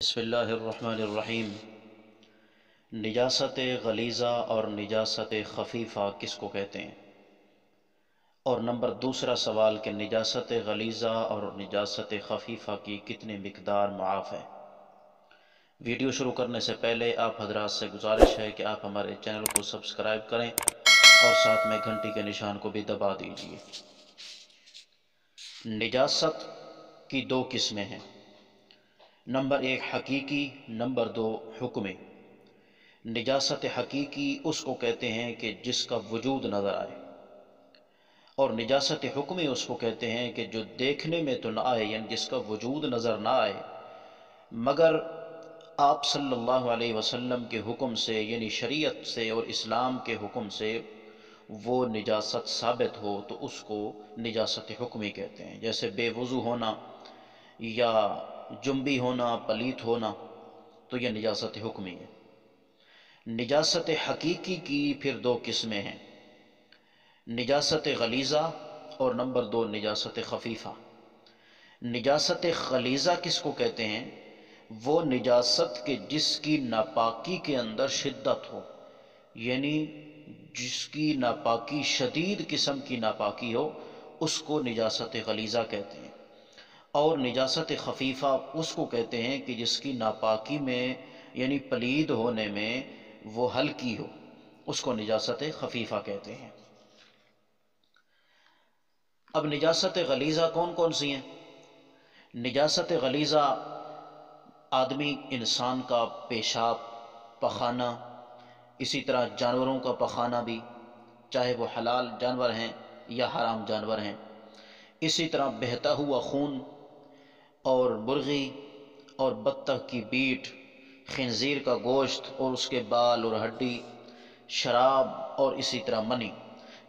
بسم اللہ الرحمن الرحیم۔ نجاست غلیظہ اور نجاست خفیفہ کس کو کہتے ہیں؟ اور نمبر دوسرا سوال کہ نجاست غلیظہ اور نجاست خفیفہ کی کتنی مقدار معاف ہے؟ ویڈیو شروع کرنے سے پہلے آپ حضرات سے گزارش ہے کہ آپ ہمارے چینل کو سبسکرائب کریں اور ساتھ میں گھنٹی کے نشان کو بھی دبا دیجیے۔ نجاست کی دو قسمیں ہیں، نمبر ایک حقیقی، نمبر دو حکمی۔ نجاست حقیقی اس کو کہتے ہیں کہ جس کا وجود نظر آئے، اور نجاست حکمی اس کو کہتے ہیں کہ جو دیکھنے میں تو نہ آئے، یعنی جس کا وجود نظر نہ آئے مگر آپ صلی اللہ علیہ وسلم کے حکم سے، یعنی شریعت سے اور اسلام کے حکم سے وہ نجاست ثابت ہو تو اس کو نجاست حکمی کہتے ہیں۔ جیسے بے وضو ہونا یا جنبی ہونا، پلیت ہونا، تو یہ نجاست حکمی ہے۔ نجاست حقیقی کی پھر دو قسمیں ہیں، نجاست غلیظہ اور نمبر دو نجاست خفیفہ۔ نجاست غلیظہ کس کو کہتے ہیں؟ وہ نجاست کے جس کی ناپاکی کے اندر شدت ہو، یعنی جس کی ناپاکی شدید قسم کی ناپاکی ہو، اس کو نجاست غلیظہ کہتے ہیں۔ اور نجاست خفیفہ اس کو کہتے ہیں کہ جس کی ناپاکی میں یعنی پلید ہونے میں وہ ہلکی ہو، اس کو نجاست خفیفہ کہتے ہیں۔ اب نجاست غلیظہ کون کون سی ہیں؟ نجاست غلیظہ آدمی انسان کا پیشاب، پخانہ، اسی طرح جانوروں کا پخانہ بھی، چاہے وہ حلال جانور ہیں یا حرام جانور ہیں، اسی طرح بہتا ہوا خون اور مرغی اور بطخ کی بیٹ، خنزیر کا گوشت اور اس کے بال اور ہڈی، شراب اور اسی طرح منی،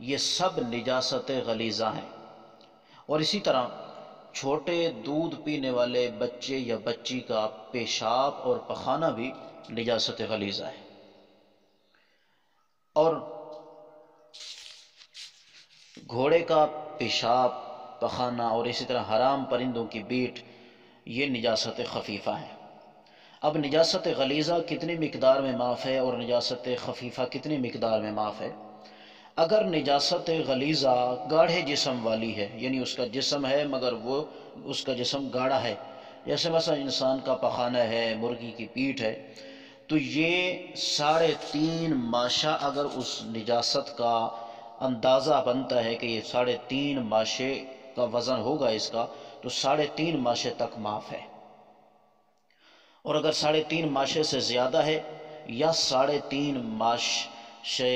یہ سب نجاست غلیظہ ہیں۔ اور اسی طرح چھوٹے دودھ پینے والے بچے یا بچی کا پیشاب اور پخانہ بھی نجاست غلیظہ ہے۔ اور گھوڑے کا پیشاب، پخانہ اور اسی طرح حرام پرندوں کی بیٹ، یہ نجاست خفیفہ ہے۔ اب نجاست غلیظہ کتنی مقدار میں معاف ہے اور نجاست خفیفہ کتنی مقدار میں معاف ہے؟ اگر نجاست غلیظہ گاڑھے جسم والی ہے، یعنی اس کا جسم ہے مگر وہ اس کا جسم گاڑھا ہے، جیسے مثلا انسان کا پخانہ ہے، مرغی کی پیٹھ ہے، تو یہ 3.5 ماشا اگر اس نجاست کا اندازہ بنتا ہے کہ یہ 3.5 ماشے کا وزن ہوگا اس کا، تو 3.5 ماشے تک معاف ہے۔ اور اگر 3.5 ماشے سے زیادہ ہے یا 3.5 ماشے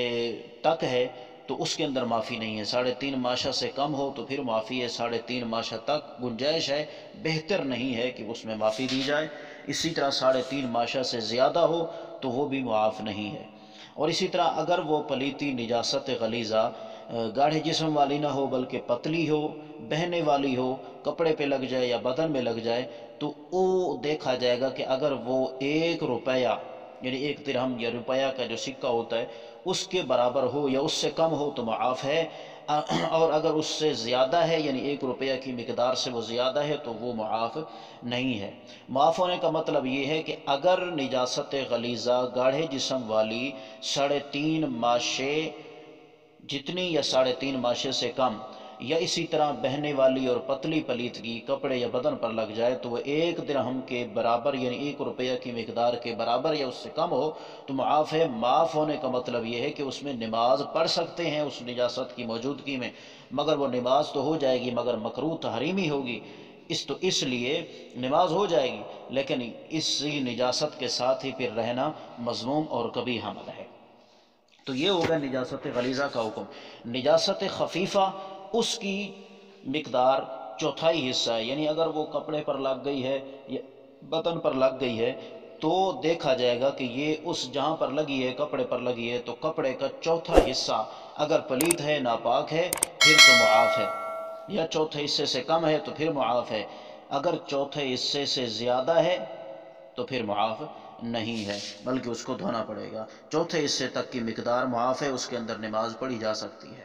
تک ہے تو اس کے اندر معافی نہیں ہے۔ 3.5 ماشا سے کم ہو تو پھر معافی ہے، 3.5 ماشا تک گنجائش ہے، بہتر نہیں ہے کہ اس میں معافی دی جائے۔ اسی طرح 3.5 ماشا سے زیادہ ہو تو وہ بھی معاف نہیں ہے۔ اور اسی طرح اگر وہ پلیتی نجاست غلیظہ گاڑھے جسم والی نہ ہو بلکہ پتلی ہو، بہنے والی ہو، کپڑے پہ لگ جائے یا بدن میں لگ جائے، تو وہ دیکھا جائے گا کہ اگر وہ 1 روپیہ یعنی 1 درہم یا روپیہ کا جو سکہ ہوتا ہے اس کے برابر ہو یا اس سے کم ہو تو معاف ہے، اور اگر اس سے زیادہ ہے یعنی 1 روپیہ کی مقدار سے وہ زیادہ ہے تو وہ معاف نہیں ہے۔ معاف ہونے کا مطلب یہ ہے کہ اگر نجاست غلیظہ گاڑھے جسم والی 3.5 ماشے جتنی یا 3.5 ماشے سے کم یا اسی طرح بہنے والی اور پتلی پلیتگی کپڑے یا بدن پر لگ جائے تو وہ 1 درہم کے برابر یعنی 1 روپیہ کی مقدار کے برابر یا اس سے کم ہو تو معاف ہے۔ معاف ہونے کا مطلب یہ ہے کہ اس میں نماز پڑھ سکتے ہیں اس نجاست کی موجودگی میں، مگر وہ نماز تو ہو جائے گی مگر مکروہ تحریمی ہوگی، اس لیے نماز ہو جائے گی لیکن اسی نجاست کے ساتھ ہی پھر رہنا مذموم اور قبیح عمل ہے۔ تو یہ ہوگا نجاست غلیظہ کا حکم۔ نجاست خفیفہ اس کی مقدار 1/4 حصہ ہے، یعنی اگر وہ کپڑے پر لگ گئی ہے یا بدن پر لگ گئی ہے تو دیکھا جائے گا کہ یہ اس جہاں پر لگی ہے کپڑے پر لگی ہے تو کپڑے کا 1/4 حصہ اگر پلیت ہے، ناپاک ہے، پھر تو معاف ہے، یا 1/4 حصے سے کم ہے تو پھر معاف ہے، اگر 1/4 حصے سے زیادہ ہے تو پھر معاف نہیں ہے بلکہ اس کو دھونا پڑے گا۔ 1/4 حصے تک کی مقدار معاف ہے، اس کے اندر نماز پڑھی جا سکتی ہے۔